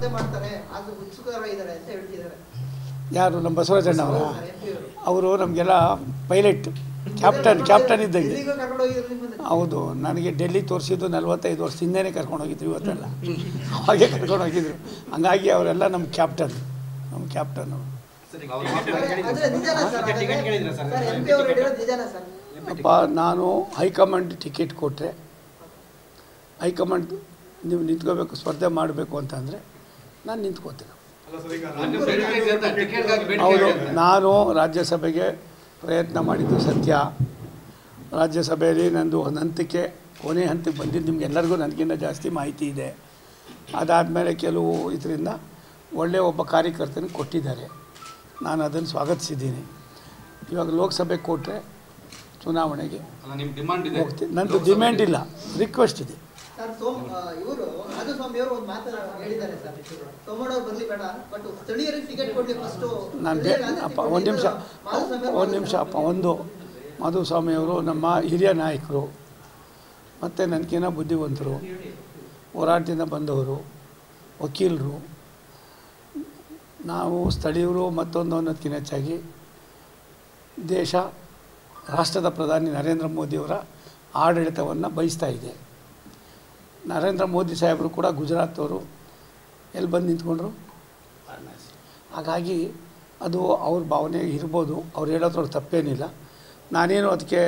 ಸ್ಪರ್ಧೆ ಮಾಡ್ತಾರೆ ಅದು ಉತ್ಸುಕರ ಇದ್ದಾರೆ ಅಂತ ಹೇಳ್ತಿದ್ದಾರೆ. ಯಾರು ನಮ್ಮ ಬಸವರಾಜಣ್ಣ ಅವರ? ಅವರು ನಮಗೆಲ್ಲ ಪೈಲಟ್ ಕ್ಯಾಪ್ಟನ್ ಇದ್ದಂಗೆ. ಹೌದು, ನನಗೆ ಡೆಲ್ಲಿ ತೋರಿಸಿದ್ದು 45 ವರ್ಷ ಹಿಂದೆನೇ ಕರ್ಕೊಂಡೋಗಿದ್ರು, ಇವತ್ತೆಲ್ಲ ಹಾಗೆ ಕರ್ಕೊಂಡೋಗಿದ್ರು. ಹಂಗಾಗಿ ಅವರೆಲ್ಲ ನಮ್ಮ ಕ್ಯಾಪ್ಟನ್ ಅವರು. ಅಪ್ಪ, ನಾನು ಹೈಕಮಾಂಡ್ ಟಿಕೆಟ್ ಕೊಟ್ಟರೆ, ಹೈಕಮಾಂಡ್ ನೀವು ನಿಂತ್ಕೋಬೇಕು, ಸ್ಪರ್ಧೆ ಮಾಡಬೇಕು ಅಂತಂದರೆ ನಾನು ನಿಂತ್ಕೋತೀನಿ. ಹೌದು, ನಾನು ರಾಜ್ಯಸಭೆಗೆ ಪ್ರಯತ್ನ ಮಾಡಿದ್ದು ಸತ್ಯ. ರಾಜ್ಯಸಭೆಯಲ್ಲಿ ನಂದು ಒಂದು ಹಂತಕ್ಕೆ ಕೊನೆ ಹಂತಕ್ಕೆ ಬಂದಿದ್ದು ನಿಮಗೆಲ್ಲರಿಗೂ ನನಗಿಂತ ಜಾಸ್ತಿ ಮಾಹಿತಿ ಇದೆ. ಅದಾದಮೇಲೆ ಕೆಲವು ಇದರಿಂದ ಒಳ್ಳೆಯ ಒಬ್ಬ ಕಾರ್ಯಕರ್ತನಿಗೆ ಕೊಟ್ಟಿದ್ದಾರೆ, ನಾನು ಅದನ್ನು ಸ್ವಾಗತಿಸಿದ್ದೀನಿ. ಇವಾಗ ಲೋಕಸಭೆಗೆ ಕೊಟ್ಟರೆ ಚುನಾವಣೆಗೆ ಹೋಗ್ತೀನಿ. ನಂದು ಡಿಮ್ಯಾಂಡ್ ಇಲ್ಲ, ರಿಕ್ವೆಸ್ಟ್ ಇದೆ. ಇವರು ಮಾಧುಸ್ವಾಮಿ ಅವರು ಒಂದು ಮಾತು ಹೇಳಿದ್ದಾರೆ ಸರ್, ಸೋಮಣ್ಣವ್ರು ಬರಲಿ ಬೇಡ, ಬಟ್ ಸ್ಥಳೀಯರಿಗೆ ಟಿಕೆಟ್ ಕೊಡಲಿ ಫಸ್ಟು. ನಾನು ಒಂದು ನಿಮಿಷ ಅಪ್ಪ, ಮಾಧುಸ್ವಾಮಿಯವರು ನಮ್ಮ ಹಿರಿಯ ನಾಯಕರು, ಮತ್ತು ನನಗಿನ್ನ ಬುದ್ಧಿವಂತರು, ಹೋರಾಟದಿಂದ ಬಂದವರು, ವಕೀಲರು. ನಾವು ಸ್ಥಳೀಯರು ಮತ್ತೊಂದು ಅನ್ನೋದಕ್ಕಿಂತ ಹೆಚ್ಚಾಗಿ ರಾಷ್ಟ್ರದ ಪ್ರಧಾನಿ ನರೇಂದ್ರ ಮೋದಿಯವರ ಆಡಳಿತವನ್ನು ಬಯಸ್ತಾ ಇದೆ. ನರೇಂದ್ರ ಮೋದಿ ಸಾಹೇಬರು ಕೂಡ ಗುಜರಾತವರು ಎಲ್ಲಿ ಬಂದು ನಿಂತ್ಕೊಂಡ್ರು. ಹಾಗಾಗಿ ಅದು ಅವ್ರ ಭಾವನೆ ಇರ್ಬೋದು, ಅವ್ರು ಹೇಳೋದ್ರೊಳಗೆ ತಪ್ಪೇನಿಲ್ಲ. ನಾನೇನು ಅದಕ್ಕೆ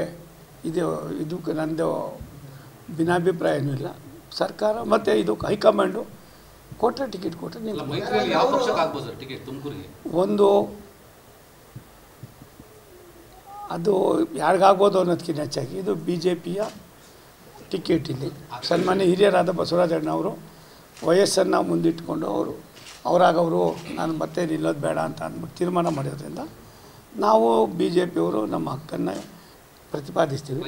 ಇದು ನನ್ನದು ಭಿನ್ನಾಭಿಪ್ರಾಯನೂ ಇಲ್ಲ. ಸರ್ಕಾರ ಮತ್ತು ಇದು ಹೈಕಮಾಂಡು ಕೊಟ್ಟರೆ ಟಿಕೆಟ್ ಕೊಟ್ಟರೆ ಒಂದು ಅದು ಯಾರಿಗಾಗ್ಬೋದು ಅನ್ನೋದಕ್ಕಿಂತ ಹೆಚ್ಚಾಗಿ ಇದು BJPಯ ಟಿಕೆಟ್. ಇಲ್ಲಿ ಸನ್ಮಾನ್ಯ ಹಿರಿಯರಾದ ಬಸವರಾಜಣ್ಣ ಅವರು ವಯಸ್ಸನ್ನು ಮುಂದಿಟ್ಕೊಂಡು ಅವರಾಗವರು ನಾನು ಮತ್ತೆ ನಿಲ್ಲೋದು ಬೇಡ ಅಂತ ಅಂದ್ಬಿಟ್ಟು ತೀರ್ಮಾನ ಮಾಡಿರೋದ್ರಿಂದ ನಾವು BJPಯವರು ನಮ್ಮ ಹಕ್ಕನ್ನು ಪ್ರತಿಪಾದಿಸ್ತೀವಿ.